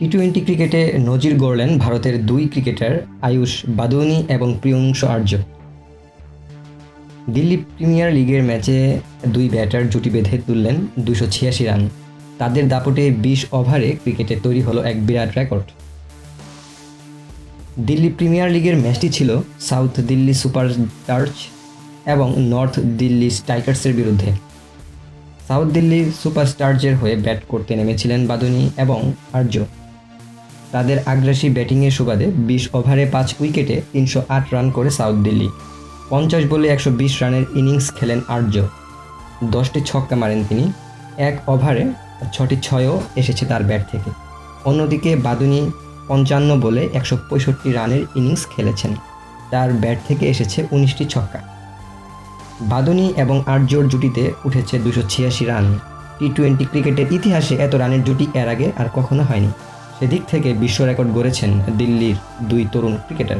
T twenty ক্রিকেটে নজির গড়লেন ভারতের দুই ক্রিকেটার আয়ুষ বাদুনি এবং প্রিয়ংশ আর্য। দিল্লি প্রিমিয়ার লিগের ম্যাচে দুই ব্যাটার জুটি বেঁধে তুললেন 286 রান। তাদের দাপটে 20 ওভারে ক্রিকেটে তৈরি হলো এক বিরাট রেকর্ড। দিল্লি প্রিমিয়ার লিগের ম্যাচটি ছিল সাউথ দিল্লি সুপারস্টার্স এবং নর্থ দিল্লি স্ট্রাইকার্সের বিরুদ্ধে। সাউথ দিল্লি সুপারস্টার্সের হয়ে ব্যাট করতে নেমেছিলেন বাদুনি এবং আর্য। তাদের আগ্রাসী ব্যাটিংয়ের সুবাদে 20 ওভারে 5 উইকেটে 308 রান করে সাউথ দিল্লি। 50 বলে 120 রানের ইনিংস খেলেন আর্য। 10টি ছক্কা মারেন তিনি। 1 ওভারে 6টি ছয়ও এসেছে তার ব্যাট থেকে। অন্যদিকে বাদুনি 55 বলে 165 রানের ইনিংস খেলেছেন। তার ব্যাট থেকে এসেছে 19টি ছক্কা। বাদুনি এবং আর্যর জুটিতে উঠেছে 286 রান। টি-20 ক্রিকেটের ইতিহাসে এত রানের জুটি এর আগে আর কখনো হয়নি। সেদিক থেকে বিশ্ব রেকর্ড গড়েছেন দিল্লির দুই তরুণ ক্রিকেটার।